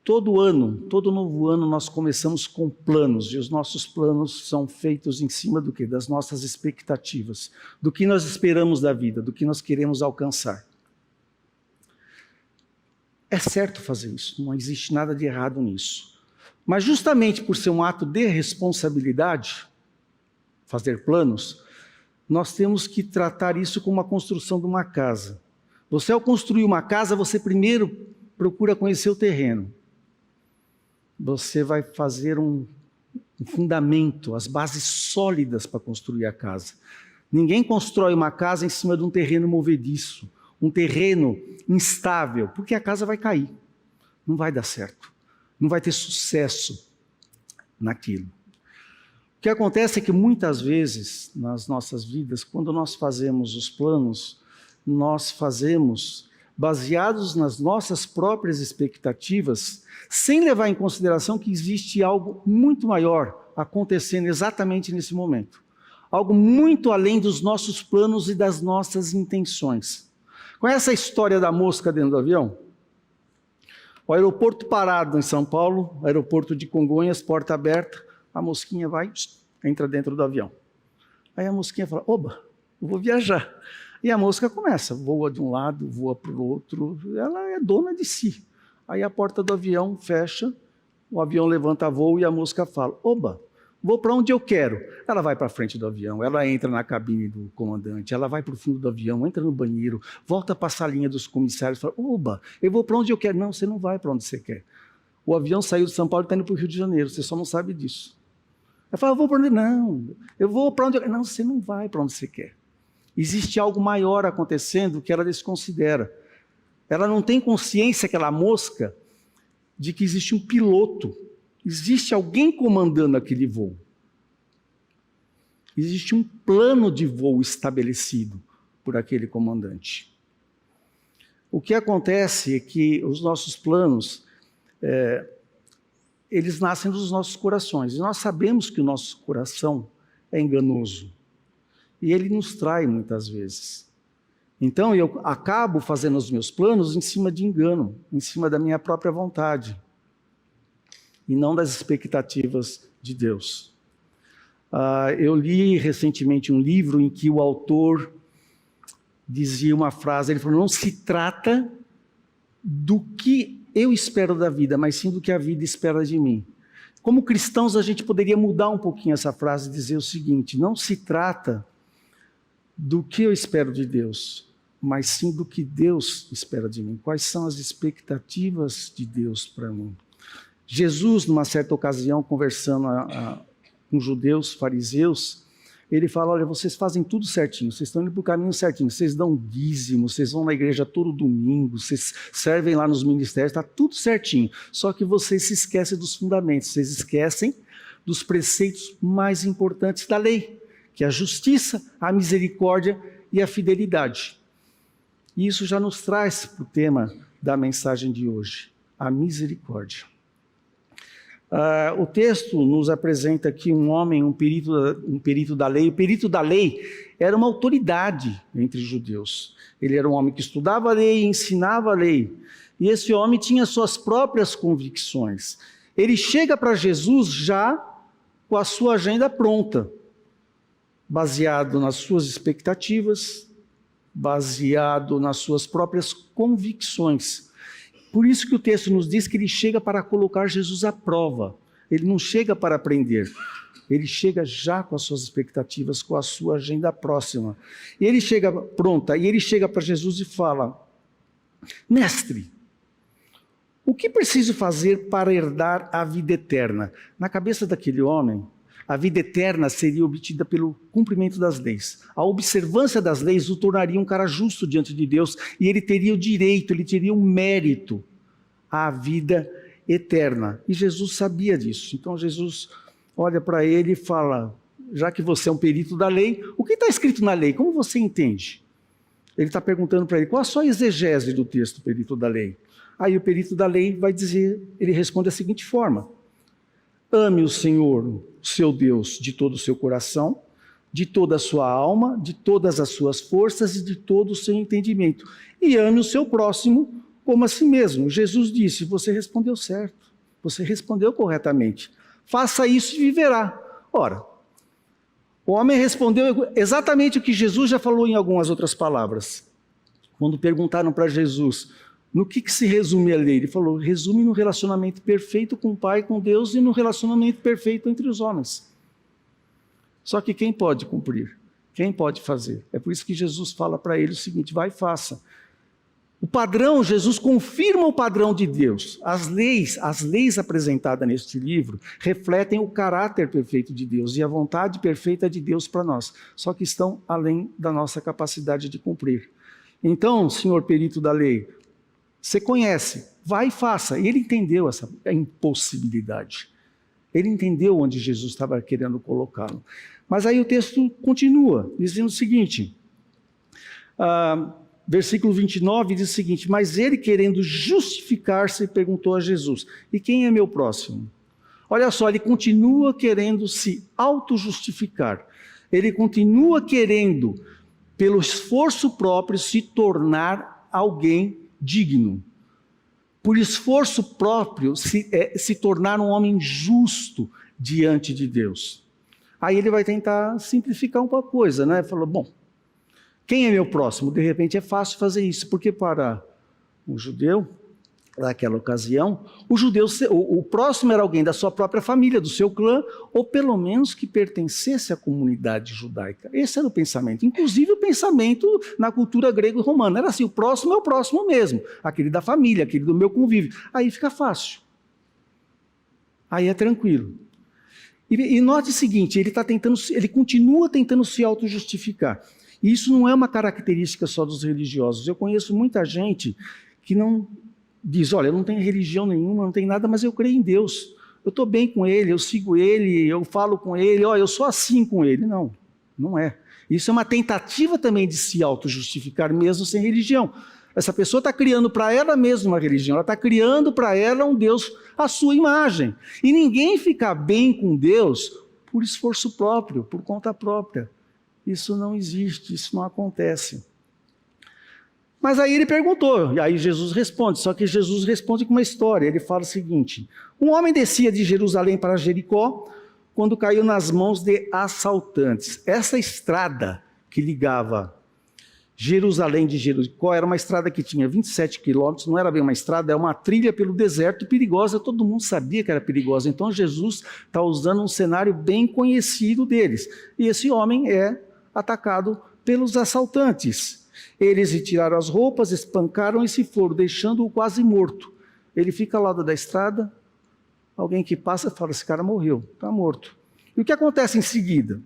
Todo ano, todo novo ano, nós começamos com planos, e os nossos planos são feitos em cima do quê? Das nossas expectativas, do que nós esperamos da vida, do que nós queremos alcançar. É certo fazer isso, não existe nada de errado nisso. Mas justamente por ser um ato de responsabilidade, fazer planos, nós temos que tratar isso como a construção de uma casa. Você, ao construir uma casa, você primeiro procura conhecer o terreno. Você vai fazer um fundamento, as bases sólidas para construir a casa. Ninguém constrói uma casa em cima de um terreno movediço, um terreno instável, porque a casa vai cair, não vai dar certo, não vai ter sucesso naquilo. O que acontece é que muitas vezes nas nossas vidas, quando nós fazemos os planos, nós fazemos baseados nas nossas próprias expectativas, sem levar em consideração que existe algo muito maior acontecendo exatamente nesse momento. Algo muito além dos nossos planos e das nossas intenções. Conhece a história da mosca dentro do avião? O aeroporto parado em São Paulo, aeroporto de Congonhas, porta aberta, a mosquinha vai, entra dentro do avião. Aí a mosquinha fala, oba, eu vou viajar. E a mosca começa, voa de um lado, voa para o outro, ela é dona de si. Aí a porta do avião fecha, o avião levanta voo e a mosca fala, oba, vou para onde eu quero. Ela vai para frente do avião, ela entra na cabine do comandante, ela vai para o fundo do avião, entra no banheiro, volta para a salinha dos comissários, fala, oba, eu vou para onde eu quero. Não, você não vai para onde você quer. O avião saiu de São Paulo e está indo para o Rio de Janeiro, você só não sabe disso. Ela fala, eu vou para onde? Não, eu vou para onde eu quero. Não, você não vai para onde você quer. Existe algo maior acontecendo que ela desconsidera. Ela não tem consciência, aquela mosca, de que existe um piloto. Existe alguém comandando aquele voo. Existe um plano de voo estabelecido por aquele comandante. O que acontece é que os nossos planos, eles nascem dos nossos corações. E nós sabemos que o nosso coração é enganoso. E ele nos trai muitas vezes. Então eu acabo fazendo os meus planos em cima de engano, em cima da minha própria vontade, e não das expectativas de Deus. Eu li recentemente um livro em que o autor dizia uma frase, ele falou, não se trata do que eu espero da vida, mas sim do que a vida espera de mim. Como cristãos, a gente poderia mudar um pouquinho essa frase e dizer o seguinte, não se trata do que eu espero de Deus, mas sim do que Deus espera de mim. Quais são as expectativas de Deus para mim? Jesus, numa certa ocasião, conversando com judeus, fariseus, ele fala, olha, vocês fazem tudo certinho, vocês estão indo para o caminho certinho, vocês dão dízimo, vocês vão na igreja todo domingo, vocês servem lá nos ministérios, está tudo certinho, só que vocês se esquecem dos fundamentos, vocês esquecem dos preceitos mais importantes da lei, que é a justiça, a misericórdia e a fidelidade. E isso já nos traz para o tema da mensagem de hoje, a misericórdia. O texto nos apresenta aqui um homem, um perito da lei. O perito da lei era uma autoridade entre os judeus. Ele era um homem que estudava a lei e ensinava a lei. E esse homem tinha suas próprias convicções. Ele chega para Jesus já com a sua agenda pronta, baseado nas suas expectativas, baseado nas suas próprias convicções. Por isso que o texto nos diz que ele chega para colocar Jesus à prova. Ele não chega para aprender. Ele chega já com as suas expectativas, com a sua agenda próxima. E ele chega pronta, e ele chega para Jesus e fala, mestre, o que preciso fazer para herdar a vida eterna? Na cabeça daquele homem, a vida eterna seria obtida pelo cumprimento das leis. A observância das leis o tornaria um cara justo diante de Deus e ele teria o direito, ele teria um mérito à vida eterna. E Jesus sabia disso. Então Jesus olha para ele e fala, já que você é um perito da lei, o que está escrito na lei? Como você entende? Ele está perguntando para ele, qual a sua exegese do texto, perito da lei? Aí o perito da lei vai dizer, ele responde da seguinte forma, ame o Senhor, seu Deus, de todo o seu coração, de toda a sua alma, de todas as suas forças e de todo o seu entendimento. E ame o seu próximo como a si mesmo. Jesus disse: você respondeu certo, você respondeu corretamente. Faça isso e viverá. Ora, o homem respondeu exatamente o que Jesus já falou em algumas outras palavras. Quando perguntaram para Jesus, no que se resume a lei? Ele falou, resume no relacionamento perfeito com o Pai, com Deus, e no relacionamento perfeito entre os homens. Só que quem pode cumprir? Quem pode fazer? É por isso que Jesus fala para ele o seguinte: vai e faça. O padrão, Jesus confirma o padrão de Deus. As leis apresentadas neste livro refletem o caráter perfeito de Deus e a vontade perfeita de Deus para nós, só que estão além da nossa capacidade de cumprir. Então, senhor perito da lei, você conhece, vai e faça. E ele entendeu essa impossibilidade. Ele entendeu onde Jesus estava querendo colocá-lo. Mas aí o texto continua, dizendo o seguinte, versículo 29 diz o seguinte: mas ele, querendo justificar-se, perguntou a Jesus, e quem é meu próximo? Olha só, ele continua querendo se auto-justificar. Ele continua querendo, pelo esforço próprio, se tornar alguém digno. Por esforço próprio, se tornar um homem justo diante de Deus. Aí ele vai tentar simplificar uma coisa, né? Falou, bom, quem é meu próximo? De repente é fácil fazer isso, porque para um judeu, naquela ocasião, o próximo era alguém da sua própria família, do seu clã, ou pelo menos que pertencesse à comunidade judaica. Esse era o pensamento. Inclusive o pensamento na cultura grega e romana. Era assim, o próximo é o próximo mesmo, aquele da família, aquele do meu convívio. Aí fica fácil. Aí é tranquilo. E note o seguinte, ele continua tentando se auto-justificar. E isso não é uma característica só dos religiosos. Eu conheço muita gente que não diz, olha, eu não tenho religião nenhuma, não tenho nada, mas eu creio em Deus. Eu estou bem com Ele, eu sigo Ele, eu falo com Ele, olha, eu sou assim com Ele. Não, não é. Isso é uma tentativa também de se auto-justificar mesmo sem religião. Essa pessoa está criando para ela mesma uma religião, ela está criando para ela um Deus à sua imagem. E ninguém fica bem com Deus por esforço próprio, por conta própria. Isso não existe, isso não acontece. Mas aí ele perguntou, e aí Jesus responde, só que Jesus responde com uma história. Ele fala o seguinte: um homem descia de Jerusalém para Jericó quando caiu nas mãos de assaltantes. Essa estrada que ligava Jerusalém de Jericó era uma estrada que tinha 27 quilômetros, não era bem uma estrada, é uma trilha pelo deserto perigosa, todo mundo sabia que era perigosa. Então Jesus está usando um cenário bem conhecido deles. E esse homem é atacado pelos assaltantes. Eles lhe tiraram as roupas, espancaram e se foram, deixando-o quase morto. Ele fica ao lado da estrada, alguém que passa fala, esse cara morreu, está morto. E o que acontece em seguida?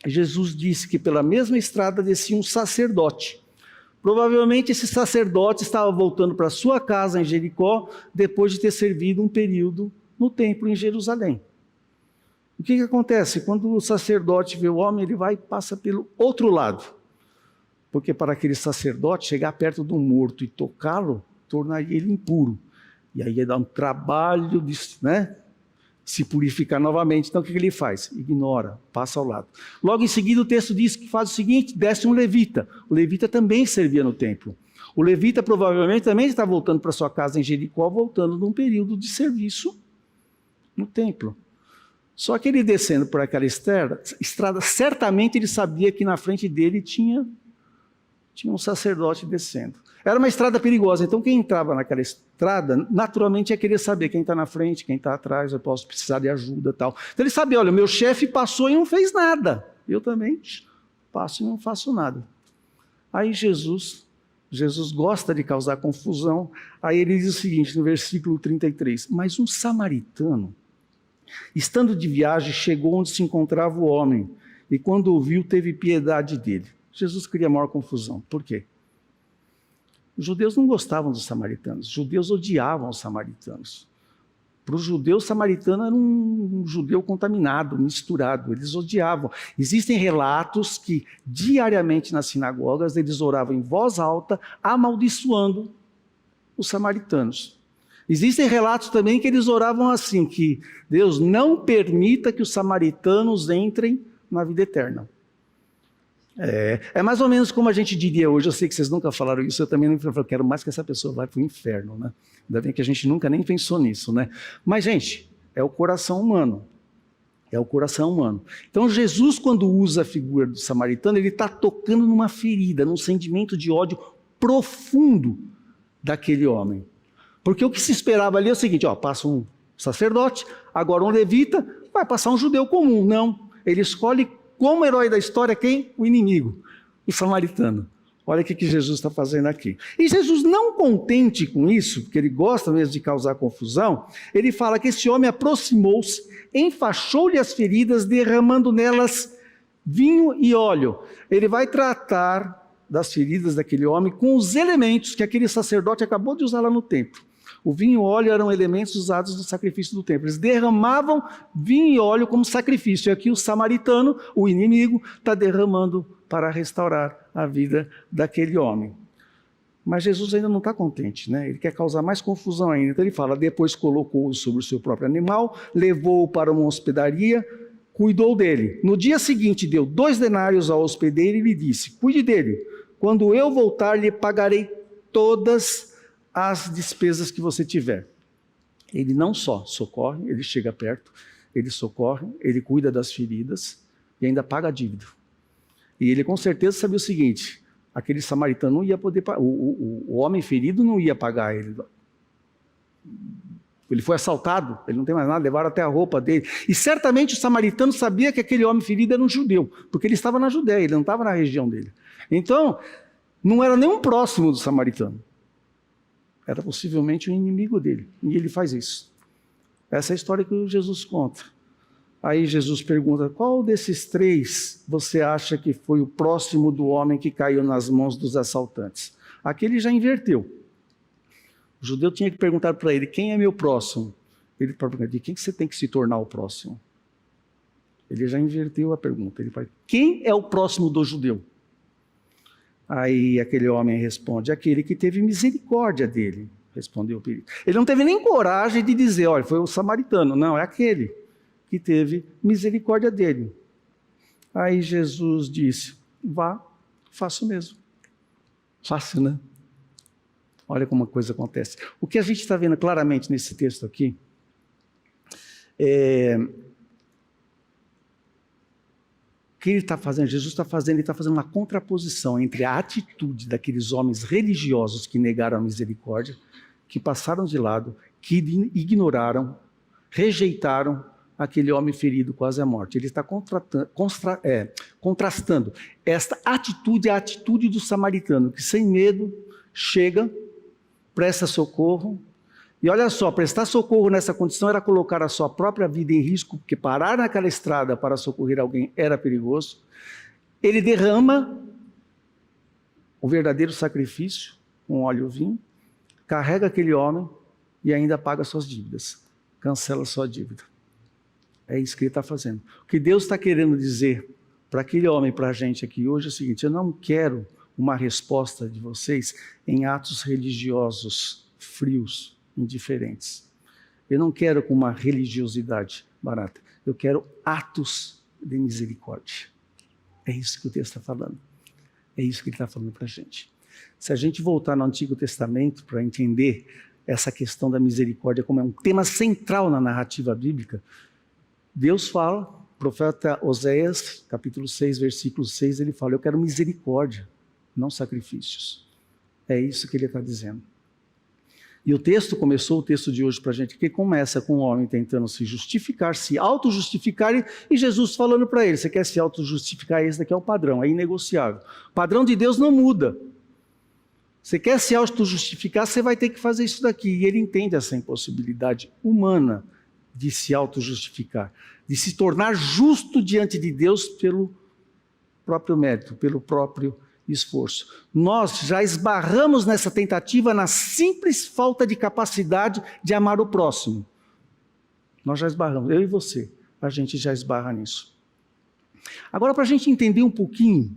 Jesus disse que pela mesma estrada descia um sacerdote. Provavelmente esse sacerdote estava voltando para sua casa em Jericó, depois de ter servido um período no templo em Jerusalém. O que acontece? Quando o sacerdote vê o homem, ele vai e passa pelo outro lado. Porque para aquele sacerdote, chegar perto de um morto e tocá-lo, tornaria ele impuro. E aí ia dar um trabalho de, se purificar novamente. Então o que ele faz? Ignora, passa ao lado. Logo em seguida o texto diz que faz o seguinte, desce um levita. O levita também servia no templo. O levita provavelmente também está voltando para sua casa em Jericó, voltando num período de serviço no templo. Só que ele descendo por aquela estrada, certamente ele sabia que na frente dele tinha um sacerdote descendo. Era uma estrada perigosa, então quem entrava naquela estrada, naturalmente ia querer saber quem está na frente, quem está atrás, eu posso precisar de ajuda e tal. Então ele sabia, olha, o meu chefe passou e não fez nada. Eu também passo e não faço nada. Aí Jesus gosta de causar confusão, aí ele diz o seguinte, no versículo 33, mas um samaritano, estando de viagem, chegou onde se encontrava o homem, e quando o viu, teve piedade dele. Jesus cria maior confusão. Por quê? Os judeus não gostavam dos samaritanos. Os judeus odiavam os samaritanos. Para os judeus, o samaritano era um judeu contaminado, misturado. Eles odiavam. Existem relatos que, diariamente nas sinagogas, eles oravam em voz alta, amaldiçoando os samaritanos. Existem relatos também que eles oravam assim, que Deus não permita que os samaritanos entrem na vida eterna. É mais ou menos como a gente diria hoje, eu sei que vocês nunca falaram isso, eu também não quero mais que essa pessoa vá para o inferno, né? Ainda bem que a gente nunca nem pensou nisso, né? Mas, gente, é o coração humano. É o coração humano. Então, Jesus, quando usa a figura do samaritano, ele está tocando numa ferida, num sentimento de ódio profundo daquele homem. Porque o que se esperava ali é o seguinte, passa um sacerdote, agora um levita, vai passar um judeu comum. Não, ele escolhe como herói da história quem? O inimigo, o samaritano. Olha o que Jesus está fazendo aqui. E Jesus, não contente com isso, porque ele gosta mesmo de causar confusão, ele fala que esse homem aproximou-se, enfaixou-lhe as feridas, derramando nelas vinho e óleo. Ele vai tratar das feridas daquele homem com os elementos que aquele sacerdote acabou de usar lá no templo. O vinho e o óleo eram elementos usados no sacrifício do templo. Eles derramavam vinho e óleo como sacrifício. E aqui o samaritano, o inimigo, está derramando para restaurar a vida daquele homem. Mas Jesus ainda não está contente, né? Ele quer causar mais confusão ainda. Então ele fala, depois colocou-o sobre o seu próprio animal, levou-o para uma hospedaria, cuidou dele. No dia seguinte deu 2 denários ao hospedeiro e lhe disse, cuide dele, quando eu voltar lhe pagarei todas as despesas que você tiver. Ele não só socorre, ele chega perto, ele socorre, ele cuida das feridas e ainda paga a dívida. E ele com certeza sabia o seguinte, aquele samaritano não ia poder, o homem ferido não ia pagar ele. Ele foi assaltado, ele não tem mais nada, levaram até a roupa dele. E certamente o samaritano sabia que aquele homem ferido era um judeu, porque ele estava na Judéia, ele não estava na região dele. Então, não era nem um próximo do samaritano. Era possivelmente um inimigo dele. E ele faz isso. Essa é a história que Jesus conta. Aí Jesus pergunta, qual desses 3 você acha que foi o próximo do homem que caiu nas mãos dos assaltantes? Aqui ele já inverteu. O judeu tinha que perguntar para ele, quem é meu próximo? Ele pergunta, de quem você tem que se tornar o próximo? Ele já inverteu a pergunta. Ele fala, quem é o próximo do judeu? Aí aquele homem responde, aquele que teve misericórdia dele, respondeu o perito. Ele não teve nem coragem de dizer, olha, foi o samaritano. Não, é aquele que teve misericórdia dele. Aí Jesus disse, vá, faça o mesmo. Fácil, né? Olha como a coisa acontece. O que a gente está vendo claramente nesse texto aqui, o que ele está fazendo, Jesus está fazendo, ele está fazendo uma contraposição entre a atitude daqueles homens religiosos que negaram a misericórdia, que passaram de lado, que ignoraram, rejeitaram aquele homem ferido quase à morte. Ele está contrastando esta atitude, a atitude do samaritano, que sem medo chega, presta socorro. E olha só, prestar socorro nessa condição era colocar a sua própria vida em risco, porque parar naquela estrada para socorrer alguém era perigoso. Ele derrama o verdadeiro sacrifício, um óleo e vinho, carrega aquele homem e ainda paga suas dívidas, cancela sua dívida. É isso que ele está fazendo. O que Deus está querendo dizer para aquele homem, para a gente aqui hoje é o seguinte, eu não quero uma resposta de vocês em atos religiosos frios, indiferentes. Eu não quero com uma religiosidade barata. Eu quero atos de misericórdia. É isso que o texto está falando. É isso que ele está falando para a gente. Se a gente voltar no Antigo Testamento para entender essa questão da misericórdia como é um tema central na narrativa bíblica, Deus fala, profeta Oséias, capítulo 6, versículo 6, ele fala, eu quero misericórdia, não sacrifícios. É isso que ele está dizendo. E o texto começou, o texto de hoje para a gente, que começa com o homem tentando se justificar, se auto-justificar, e Jesus falando para ele, você quer se auto-justificar, esse daqui é o padrão, é inegociável. O padrão de Deus não muda. Você quer se auto-justificar, você vai ter que fazer isso daqui. E ele entende essa impossibilidade humana de se auto-justificar, de se tornar justo diante de Deus pelo próprio mérito, pelo próprio esforço. Nós já esbarramos nessa tentativa na simples falta de capacidade de amar o próximo. Nós já esbarramos, eu e você, a gente já esbarra nisso. Agora, para a gente entender um pouquinho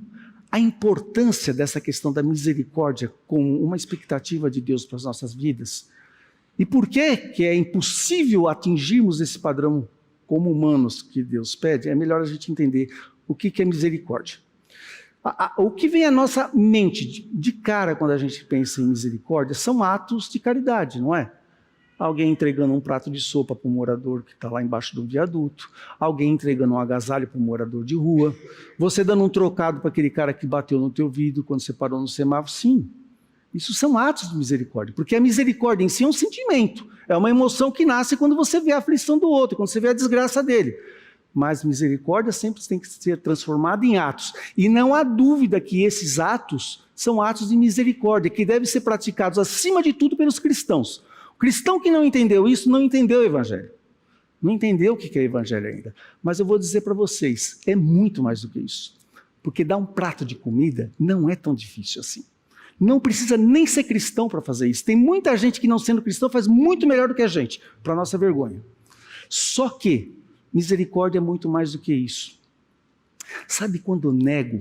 a importância dessa questão da misericórdia como uma expectativa de Deus para as nossas vidas, e por que é impossível atingirmos esse padrão como humanos que Deus pede, é melhor a gente entender o que é misericórdia. O que vem à nossa mente de cara quando a gente pensa em misericórdia são atos de caridade, não é? Alguém entregando um prato de sopa para um morador que está lá embaixo do viaduto, alguém entregando um agasalho para um morador de rua, você dando um trocado para aquele cara que bateu no teu vidro quando você parou no semáforo. Sim, isso são atos de misericórdia, porque a misericórdia em si é um sentimento, é uma emoção que nasce quando você vê a aflição do outro, quando você vê a desgraça dele. Mas misericórdia sempre tem que ser transformada em atos. E não há dúvida que esses atos são atos de misericórdia, que devem ser praticados acima de tudo pelos cristãos. O cristão que não entendeu isso, não entendeu o evangelho. Não entendeu o que é evangelho ainda. Mas eu vou dizer para vocês, é muito mais do que isso. Porque dar um prato de comida não é tão difícil assim. Não precisa nem ser cristão para fazer isso. Tem muita gente que não sendo cristão faz muito melhor do que a gente, para nossa vergonha. Só que misericórdia é muito mais do que isso. Sabe quando eu nego,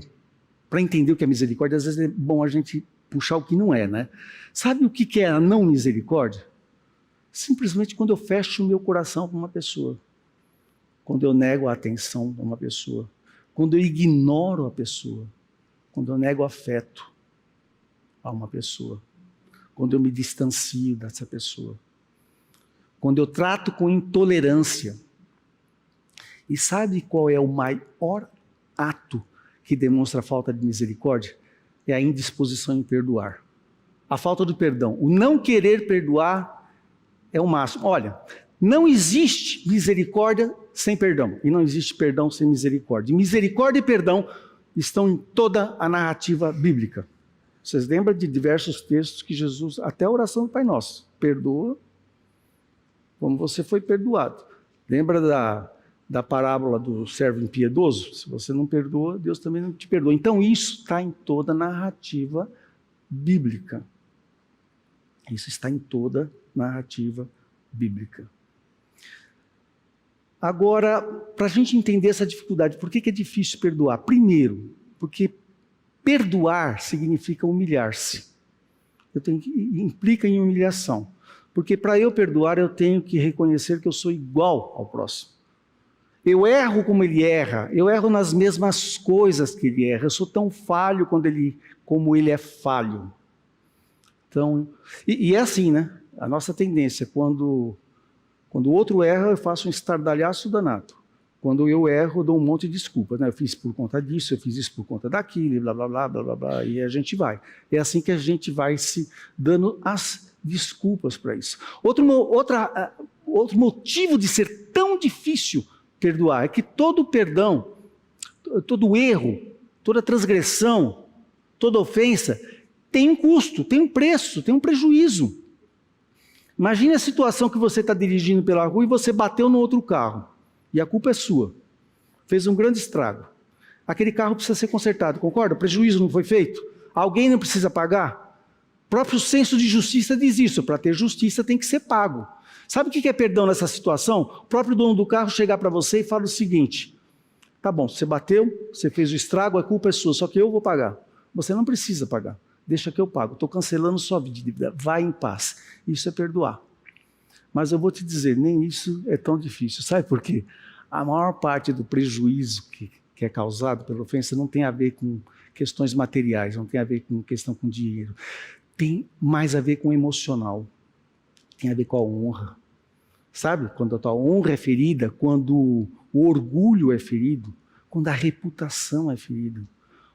para entender o que é misericórdia, às vezes é bom a gente puxar o que não é, né? Sabe o que é a não misericórdia? Simplesmente quando eu fecho o meu coração para uma pessoa. Quando eu nego a atenção a uma pessoa. Quando eu ignoro a pessoa. Quando eu nego afeto a uma pessoa. Quando eu me distancio dessa pessoa. Quando eu trato com intolerância. E sabe qual é o maior ato que demonstra a falta de misericórdia? É a indisposição em perdoar. A falta do perdão. O não querer perdoar é o máximo. Olha, não existe misericórdia sem perdão. E não existe perdão sem misericórdia. Misericórdia e perdão estão em toda a narrativa bíblica. Vocês lembram de diversos textos que Jesus, até a oração do Pai Nosso, perdoa como você foi perdoado. Lembra da parábola do servo impiedoso? Se você não perdoa, Deus também não te perdoa. Então isso está em toda a narrativa bíblica. Isso está em toda a narrativa bíblica. Agora, para a gente entender essa dificuldade, por que é difícil perdoar? Primeiro, porque perdoar significa humilhar-se. Implica em humilhação. Porque para eu perdoar, eu tenho que reconhecer que eu sou igual ao próximo. Eu erro como ele erra, eu erro nas mesmas coisas que ele erra, eu sou tão falho como ele é falho. Então, e é assim, né? A nossa tendência, quando o outro erra, eu faço um estardalhaço danado. Quando eu erro, eu dou um monte de desculpas, né? Eu fiz por conta disso, eu fiz isso por conta daquilo, blá, blá, blá, blá, blá, blá, e a gente vai. É assim que a gente vai se dando as desculpas para isso. Outro motivo de ser tão difícil perdoar é que todo perdão, todo erro, toda transgressão, toda ofensa tem um custo, tem um preço, tem um prejuízo. Imagine a situação que você está dirigindo pela rua e você bateu no outro carro. E a culpa é sua. Fez um grande estrago. Aquele carro precisa ser consertado, concorda? O prejuízo não foi feito? Alguém não precisa pagar? O próprio senso de justiça diz isso. Para ter justiça tem que ser pago. Sabe o que é perdão nessa situação? O próprio dono do carro chegar para você e falar o seguinte: tá bom, você bateu, você fez o estrago, a culpa é sua, só que eu vou pagar. Você não precisa pagar. Deixa que eu pago. Estou cancelando sua dívida. Vai em paz. Isso é perdoar. Mas eu vou te dizer, nem isso é tão difícil. Sabe por quê? A maior parte do prejuízo que é causado pela ofensa não tem a ver com questões materiais, não tem a ver com questão com dinheiro. Tem mais a ver com o emocional. Tem a ver com a honra. Sabe? Quando a tua honra é ferida, quando o orgulho é ferido, quando a reputação é ferida.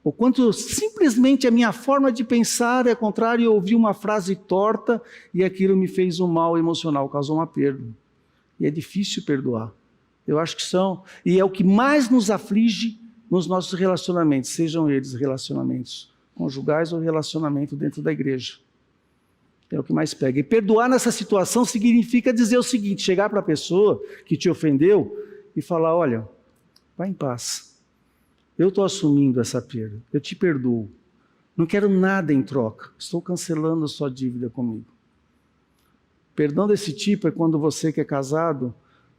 Ou quando simplesmente a minha forma de pensar é contrária e eu ouvi uma frase torta e aquilo me fez um mal emocional, causou uma perda. E é difícil perdoar. Eu acho que são. E é o que mais nos aflige nos nossos relacionamentos, sejam eles relacionamentos conjugais ou relacionamento dentro da igreja. É o que mais pega. E perdoar nessa situação significa dizer o seguinte: chegar para a pessoa que te ofendeu e falar: olha, vai em paz. Eu estou assumindo essa perda, eu te perdoo. Não quero nada em troca, estou cancelando a sua dívida comigo. Perdão desse tipo é quando você que é casado,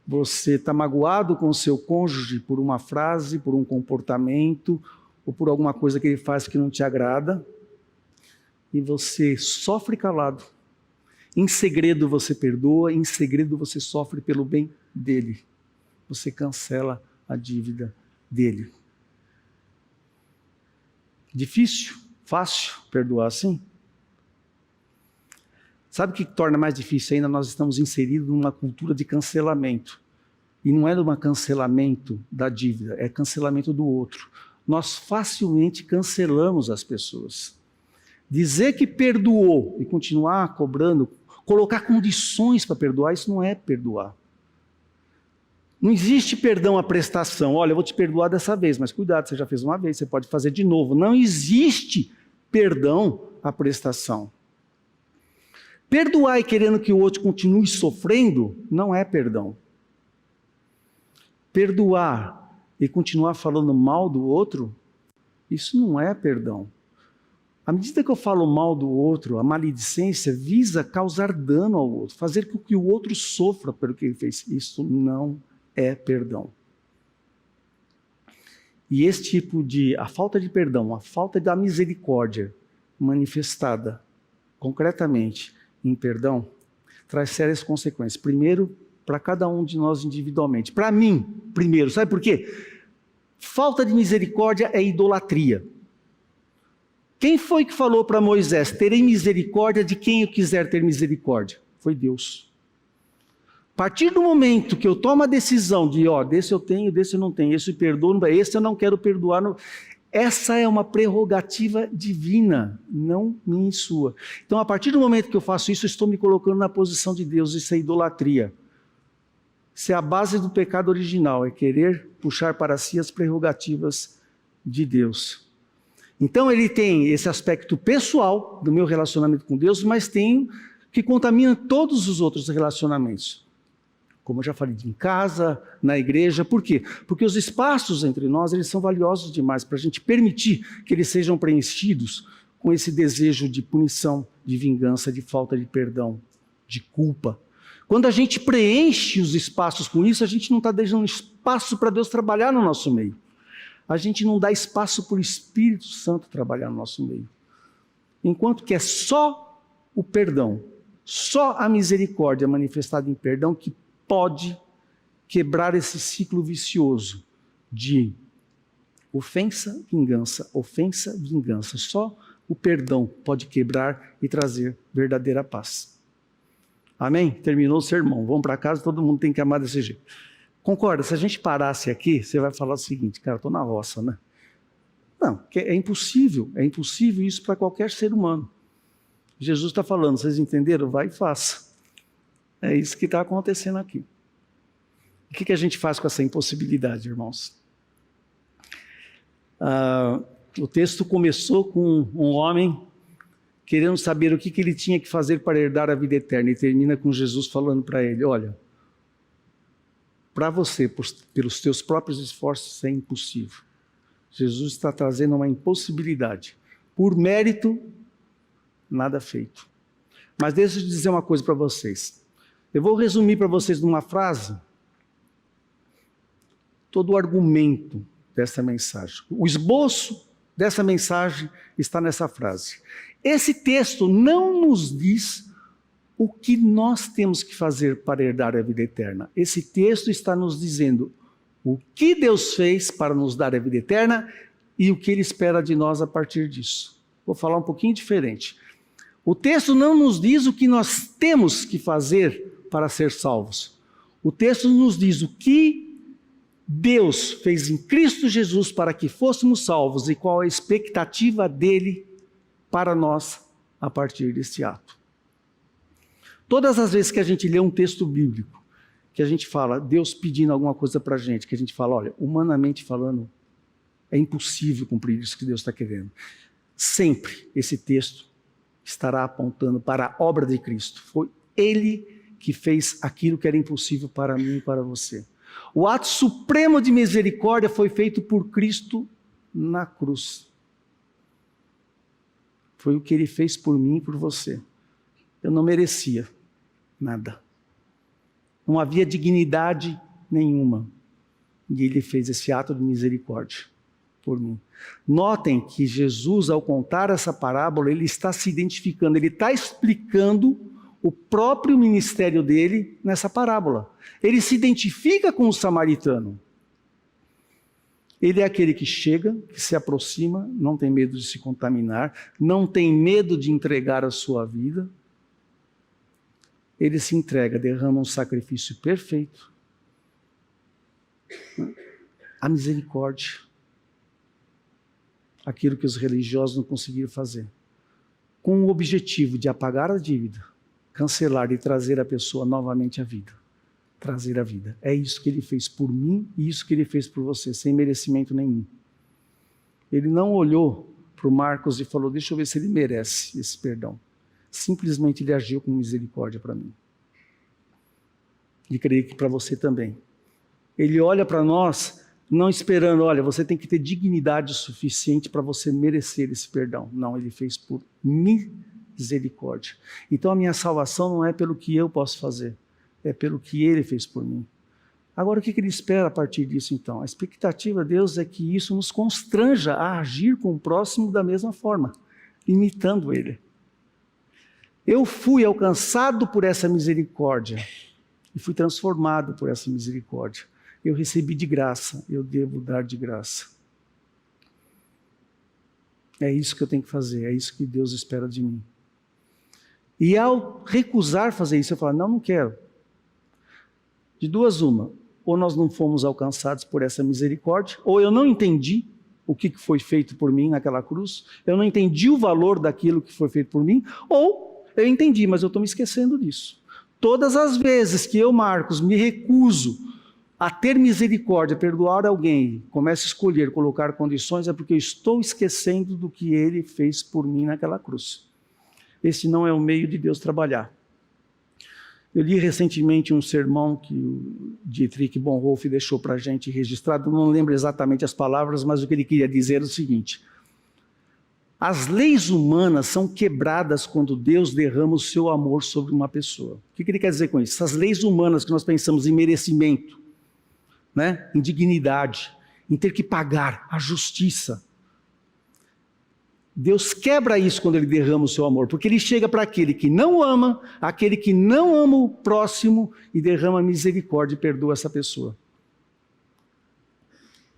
você está magoado com o seu cônjuge por uma frase, por um comportamento, ou por alguma coisa que ele faz que não te agrada, e você sofre calado. Em segredo você perdoa, em segredo você sofre pelo bem dele. Você cancela a dívida dele. Difícil? Fácil perdoar assim? Sabe o que torna mais difícil ainda? Nós estamos inseridos numa cultura de cancelamento. E não é um cancelamento da dívida, é cancelamento do outro. Nós facilmente cancelamos as pessoas. Dizer que perdoou e continuar cobrando, colocar condições para perdoar, isso não é perdoar. Não existe perdão à prestação. Olha, eu vou te perdoar dessa vez, mas cuidado, você já fez uma vez, você pode fazer de novo. Não existe perdão à prestação. Perdoar e querendo que o outro continue sofrendo, não é perdão. Perdoar e continuar falando mal do outro, isso não é perdão. À medida que eu falo mal do outro, a maledicência visa causar dano ao outro, fazer com que o outro sofra pelo que ele fez. Isso não é perdão. E esse tipo a falta de perdão, a falta da misericórdia manifestada concretamente em perdão, traz sérias consequências. Primeiro, para cada um de nós individualmente. Para mim, primeiro, sabe por quê? Falta de misericórdia é idolatria. Quem foi que falou para Moisés, terei misericórdia de quem eu quiser ter misericórdia? Foi Deus. A partir do momento que eu tomo a decisão de, desse eu tenho, desse eu não tenho, esse eu perdoo, esse eu não quero perdoar, essa é uma prerrogativa divina, não minha e sua. Então, a partir do momento que eu faço isso, eu estou me colocando na posição de Deus, isso é idolatria. Isso é a base do pecado original, é querer puxar para si as prerrogativas de Deus. Então ele tem esse aspecto pessoal do meu relacionamento com Deus, mas tem que contamina todos os outros relacionamentos. Como eu já falei, em casa, na igreja. Por quê? Porque os espaços entre nós, eles são valiosos demais para a gente permitir que eles sejam preenchidos com esse desejo de punição, de vingança, de falta de perdão, de culpa. Quando a gente preenche os espaços com isso, a gente não está deixando espaço para Deus trabalhar no nosso meio. A gente não dá espaço para o Espírito Santo trabalhar no nosso meio. Enquanto que é só o perdão, só a misericórdia manifestada em perdão que pode quebrar esse ciclo vicioso de ofensa, vingança. Só o perdão pode quebrar e trazer verdadeira paz. Amém? Terminou o sermão. Vamos para casa, todo mundo tem que amar desse jeito. Concorda? Se a gente parasse aqui, você vai falar o seguinte, cara, estou na roça, né? Não, é impossível isso para qualquer ser humano. Jesus está falando, vocês entenderam? Vai e faça. É isso que está acontecendo aqui. O que a gente faz com essa impossibilidade, irmãos? O texto começou com um homem querendo saber o que ele tinha que fazer para herdar a vida eterna e termina com Jesus falando para ele, olha, para você, pelos teus próprios esforços, é impossível. Jesus está trazendo uma impossibilidade. Por mérito, nada feito. Mas deixa eu dizer uma coisa para vocês. Eu vou resumir para vocês numa frase todo o argumento dessa mensagem. O esboço dessa mensagem está nessa frase. Esse texto não nos diz o que nós temos que fazer para herdar a vida eterna. Esse texto está nos dizendo o que Deus fez para nos dar a vida eterna e o que Ele espera de nós a partir disso. Vou falar um pouquinho diferente. O texto não nos diz o que nós temos que fazer para ser salvos. O texto nos diz o que Deus fez em Cristo Jesus para que fôssemos salvos e qual a expectativa dele para nós a partir desse ato. Todas as vezes que a gente lê um texto bíblico, que a gente fala, Deus pedindo alguma coisa para a gente, que a gente fala, olha, humanamente falando, é impossível cumprir isso que Deus está querendo. Sempre esse texto estará apontando para a obra de Cristo. Foi Ele que fez aquilo que era impossível para mim e para você. O ato supremo de misericórdia foi feito por Cristo na cruz. Foi o que Ele fez por mim e por você. Eu não merecia nada. Não havia dignidade nenhuma. E Ele fez esse ato de misericórdia por mim. Notem que Jesus, ao contar essa parábola, Ele está se identificando, Ele está explicando o próprio ministério dele nessa parábola. Ele se identifica com o samaritano. Ele é aquele que chega, que se aproxima, não tem medo de se contaminar, não tem medo de entregar a sua vida. Ele se entrega, derrama um sacrifício perfeito. A misericórdia. Aquilo que os religiosos não conseguiram fazer. Com o objetivo de apagar a dívida, cancelar e trazer a pessoa novamente à vida. Trazer a vida. É isso que ele fez por mim e isso que ele fez por você, sem merecimento nenhum. Ele não olhou para o Marcos e falou, deixa eu ver se ele merece esse perdão. Simplesmente ele agiu com misericórdia para mim. E creio que para você também. Ele olha para nós, não esperando, olha, você tem que ter dignidade suficiente para você merecer esse perdão. Não, ele fez por misericórdia. Então a minha salvação não é pelo que eu posso fazer, é pelo que ele fez por mim. Agora o que ele espera a partir disso então? A expectativa de Deus é que isso nos constranja a agir com o próximo da mesma forma, imitando ele. Eu fui alcançado por essa misericórdia e fui transformado por essa misericórdia. Eu recebi de graça, eu devo dar de graça. É isso que eu tenho que fazer, é isso que Deus espera de mim. E ao recusar fazer isso, eu falo, não quero. De duas uma, ou nós não fomos alcançados por essa misericórdia, ou eu não entendi o que foi feito por mim naquela cruz, eu não entendi o valor daquilo que foi feito por mim, ou eu entendi, mas eu estou me esquecendo disso. Todas as vezes que eu, Marcos, me recuso a ter misericórdia, perdoar alguém, começo a escolher, colocar condições, é porque eu estou esquecendo do que ele fez por mim naquela cruz. Esse não é o meio de Deus trabalhar. Eu li recentemente um sermão que o Dietrich Bonhoeffer deixou para a gente registrado, não lembro exatamente as palavras, mas o que ele queria dizer é o seguinte: as leis humanas são quebradas quando Deus derrama o seu amor sobre uma pessoa. O que ele quer dizer com isso? Essas leis humanas que nós pensamos em merecimento, né? Em dignidade, em ter que pagar a justiça. Deus quebra isso quando ele derrama o seu amor, porque ele chega para aquele que não ama, aquele que não ama o próximo e derrama misericórdia e perdoa essa pessoa.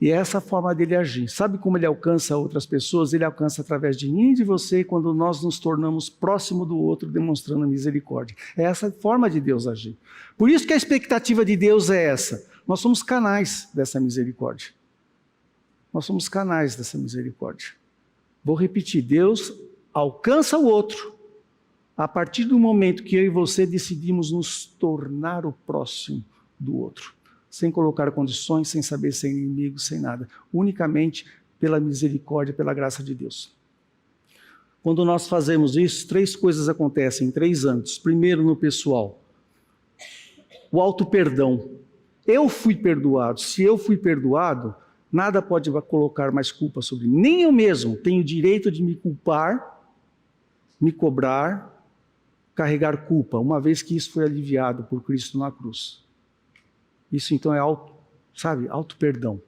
E é essa a forma dele agir. Sabe como ele alcança outras pessoas? Ele alcança através de mim e de você, quando nós nos tornamos próximo do outro, demonstrando misericórdia. É essa a forma de Deus agir. Por isso que a expectativa de Deus é essa. Nós somos canais dessa misericórdia. Nós somos canais dessa misericórdia. Vou repetir, Deus alcança o outro a partir do momento que eu e você decidimos nos tornar o próximo do outro. Sem colocar condições, sem saber ser inimigo, sem nada. Unicamente pela misericórdia, pela graça de Deus. Quando nós fazemos isso, 3 coisas acontecem em 3 âmbitos. Primeiro, no pessoal. O auto-perdão. Eu fui perdoado. Se eu fui perdoado, nada pode colocar mais culpa sobre mim. Nem eu mesmo tenho direito de me culpar, me cobrar, carregar culpa, uma vez que isso foi aliviado por Cristo na cruz. Isso então é auto-perdão.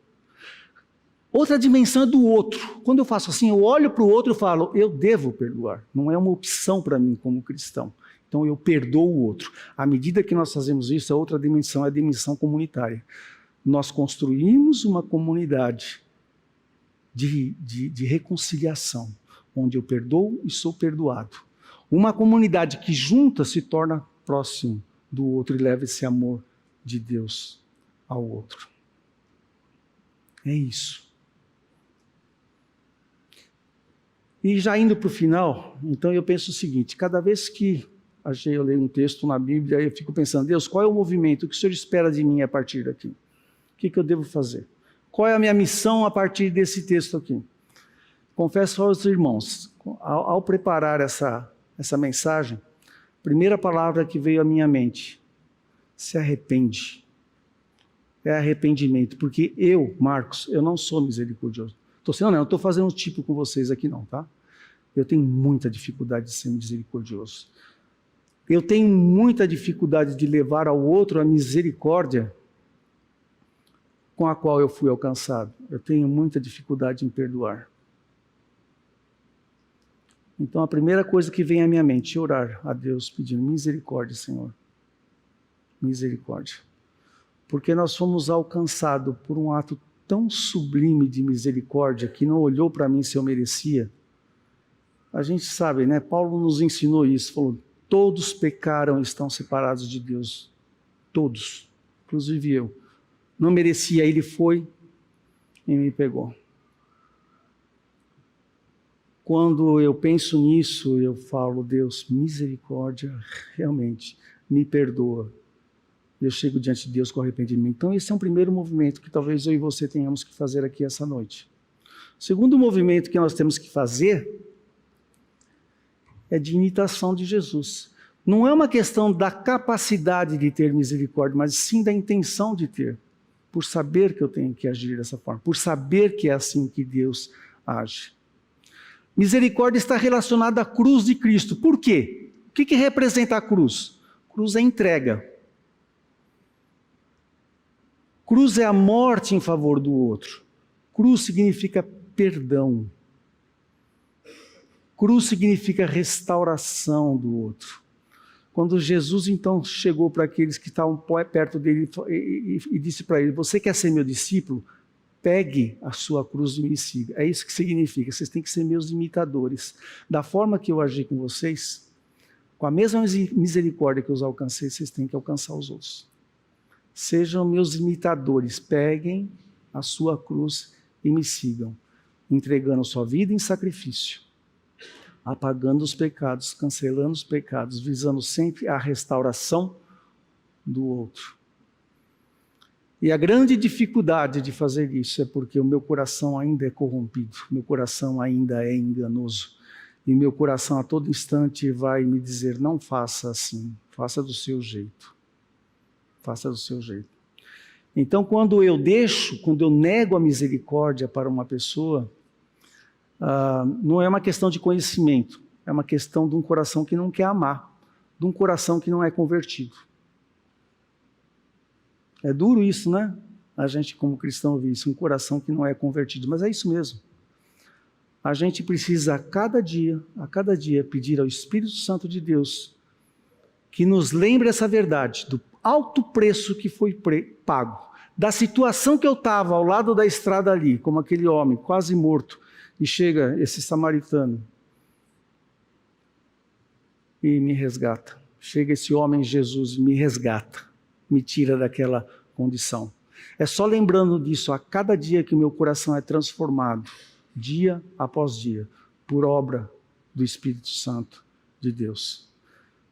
Outra dimensão é do outro. Quando eu faço assim, eu olho para o outro e falo, eu devo perdoar. Não é uma opção para mim como cristão. Então eu perdoo o outro. À medida que nós fazemos isso, a outra dimensão é a dimensão comunitária. Nós construímos uma comunidade de reconciliação, onde eu perdoo e sou perdoado. Uma comunidade que junta se torna próximo do outro e leva esse amor de Deus ao outro. É isso. E já indo para o final, então eu penso o seguinte, cada vez que eu leio um texto na Bíblia, eu fico pensando, Deus, qual é o movimento que o Senhor espera de mim a partir daqui? O que eu devo fazer? Qual é a minha missão a partir desse texto aqui? Confesso aos irmãos, ao preparar essa mensagem, a primeira palavra que veio à minha mente, se arrepende. É arrependimento, porque eu, Marcos, eu não sou misericordioso. Não estou fazendo um tipo com vocês aqui não, tá? Eu tenho muita dificuldade de ser misericordioso. Eu tenho muita dificuldade de levar ao outro a misericórdia com a qual eu fui alcançado. Eu tenho muita dificuldade em perdoar. Então a primeira coisa que vem à minha mente é orar a Deus pedindo misericórdia, Senhor. Misericórdia. Porque nós fomos alcançados por um ato tão sublime de misericórdia que não olhou para mim se eu merecia. A gente sabe, né? Paulo nos ensinou isso, falou, todos pecaram e estão separados de Deus. Todos, inclusive eu. Não merecia, ele foi e me pegou. Quando eu penso nisso, eu falo, Deus, misericórdia, realmente, me perdoa. Eu chego diante de Deus com arrependimento. Então esse é um primeiro movimento que talvez eu e você tenhamos que fazer aqui essa noite. O segundo movimento que nós temos que fazer é de imitação de Jesus. Não é uma questão da capacidade de ter misericórdia, mas sim da intenção de ter. Por saber que eu tenho que agir dessa forma, por saber que é assim que Deus age. Misericórdia está relacionada à cruz de Cristo. Por quê? O que representa a cruz? Cruz é entrega. Cruz é a morte em favor do outro. Cruz significa perdão. Cruz significa restauração do outro. Quando Jesus então chegou para aqueles que estavam perto dele e disse para ele, você quer ser meu discípulo? Pegue a sua cruz e me siga. É isso que significa, vocês têm que ser meus imitadores. Da forma que eu agi com vocês, com a mesma misericórdia que eu os alcancei, vocês têm que alcançar os outros. Sejam meus imitadores, peguem a sua cruz e me sigam, entregando sua vida em sacrifício, apagando os pecados, cancelando os pecados, visando sempre a restauração do outro. E a grande dificuldade de fazer isso é porque o meu coração ainda é corrompido, meu coração ainda é enganoso. E meu coração a todo instante vai me dizer, não faça assim, faça do seu jeito. Faça do seu jeito. Então, quando eu nego a misericórdia para uma pessoa, não é uma questão de conhecimento, é uma questão de um coração que não quer amar, de um coração que não é convertido. É duro isso, né? A gente como cristão ouvir isso, um coração que não é convertido, mas é isso mesmo. A gente precisa a cada dia pedir ao Espírito Santo de Deus que nos lembre essa verdade, do alto preço que foi pago, da situação que eu estava ao lado da estrada ali, como aquele homem quase morto, e chega esse samaritano e me resgata. Chega esse homem Jesus e me resgata, me tira daquela condição. É só lembrando disso a cada dia que o meu coração é transformado, dia após dia, por obra do Espírito Santo de Deus.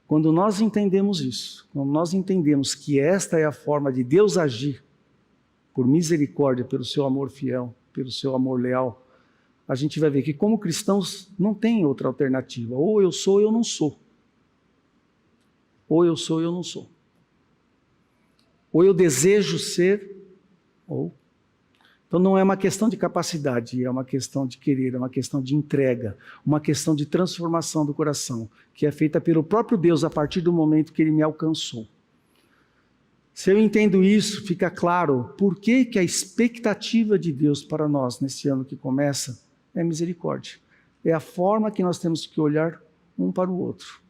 Quando nós entendemos isso, quando nós entendemos que esta é a forma de Deus agir, por misericórdia, pelo seu amor fiel, pelo seu amor leal, a gente vai ver que como cristãos não tem outra alternativa. Ou eu sou ou eu não sou. Ou eu sou ou eu não sou. Ou eu desejo ser, ou... Então não é uma questão de capacidade, é uma questão de querer, é uma questão de entrega, uma questão de transformação do coração, que é feita pelo próprio Deus a partir do momento que Ele me alcançou. Se eu entendo isso, fica claro por que a expectativa de Deus para nós nesse ano que começa é misericórdia. É a forma que nós temos que olhar um para o outro.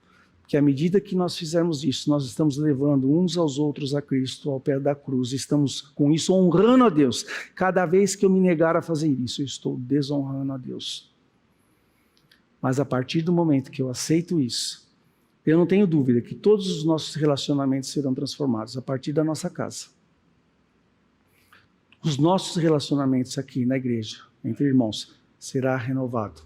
Que à medida que nós fizermos isso, nós estamos levando uns aos outros a Cristo ao pé da cruz. Estamos com isso honrando a Deus. Cada vez que eu me negar a fazer isso, eu estou desonrando a Deus. Mas a partir do momento que eu aceito isso, eu não tenho dúvida que todos os nossos relacionamentos serão transformados a partir da nossa casa. Os nossos relacionamentos aqui na igreja, entre irmãos, será renovado,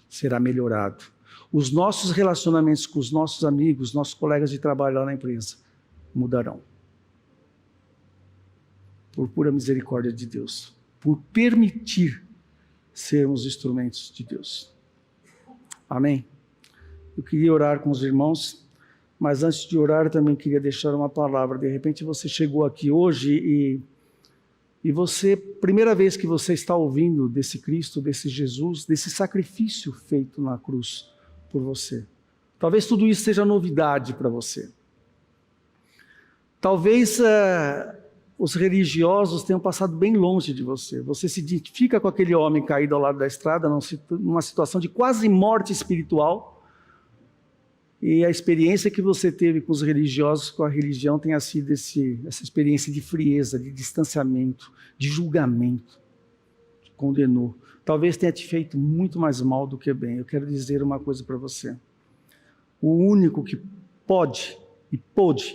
será melhorado. Os nossos relacionamentos com os nossos amigos, nossos colegas de trabalho lá na empresa, mudarão. Por pura misericórdia de Deus. Por permitir sermos instrumentos de Deus. Amém? Eu queria orar com os irmãos, mas antes de orar eu também queria deixar uma palavra. De repente você chegou aqui hoje e você, primeira vez que você está ouvindo desse Cristo, desse Jesus, desse sacrifício feito na cruz por você. Talvez tudo isso seja novidade para você. Talvez os religiosos tenham passado bem longe de você. Você se identifica com aquele homem caído ao lado da estrada, numa situação de quase morte espiritual, E a experiência que você teve com os religiosos, com a religião, tenha sido essa experiência de frieza, de distanciamento, de julgamento, que condenou. Talvez tenha te feito muito mais mal do que bem. Eu quero dizer uma coisa para você. O único que pôde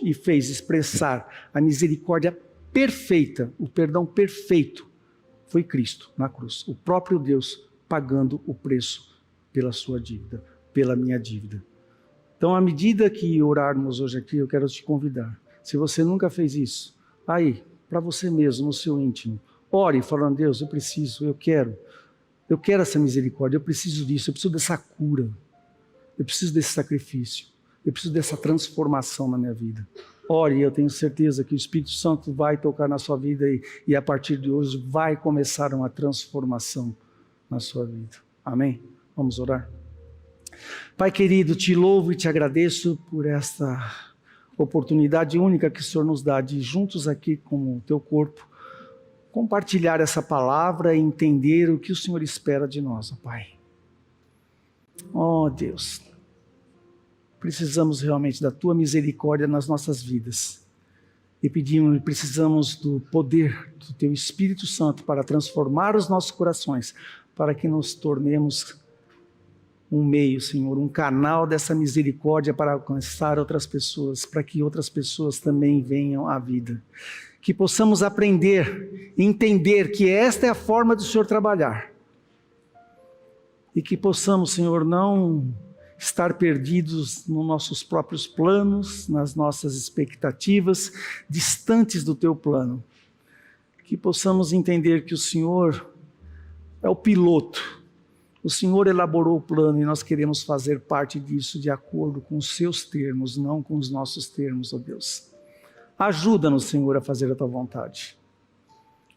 e fez expressar a misericórdia perfeita, o perdão perfeito, foi Cristo na cruz. O próprio Deus pagando o preço pela sua dívida, pela minha dívida. Então, à medida que orarmos hoje aqui, eu quero te convidar. Se você nunca fez isso, aí, para você mesmo, no seu íntimo, ore falando: Deus, eu preciso, eu quero essa misericórdia, eu preciso disso, eu preciso dessa cura, eu preciso desse sacrifício, eu preciso dessa transformação na minha vida. Ore, eu tenho certeza que o Espírito Santo vai tocar na sua vida e a partir de hoje vai começar uma transformação na sua vida. Amém? Vamos orar? Pai querido, te louvo e te agradeço por esta oportunidade única que o Senhor nos dá de juntos aqui com o teu corpo, compartilhar essa palavra e entender o que o Senhor espera de nós, ó Pai. Ó Deus, precisamos realmente da tua misericórdia nas nossas vidas e precisamos do poder do teu Espírito Santo para transformar os nossos corações, para que nos tornemos um meio, Senhor, um canal dessa misericórdia para alcançar outras pessoas, para que outras pessoas também venham à vida. Que possamos aprender, entender que esta é a forma do Senhor trabalhar. E que possamos, Senhor, não estar perdidos nos nossos próprios planos, nas nossas expectativas, distantes do teu plano. Que possamos entender que o Senhor é o piloto. O Senhor elaborou o plano e nós queremos fazer parte disso de acordo com os seus termos, não com os nossos termos, ó Deus. Ajuda-nos, Senhor, a fazer a tua vontade.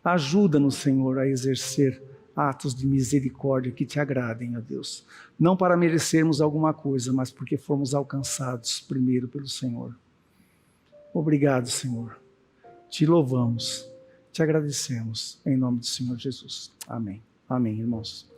Ajuda-nos, Senhor, a exercer atos de misericórdia que te agradem, ó Deus. Não para merecermos alguma coisa, mas porque fomos alcançados primeiro pelo Senhor. Obrigado, Senhor. Te louvamos, te agradecemos, em nome do Senhor Jesus. Amém. Amém, irmãos.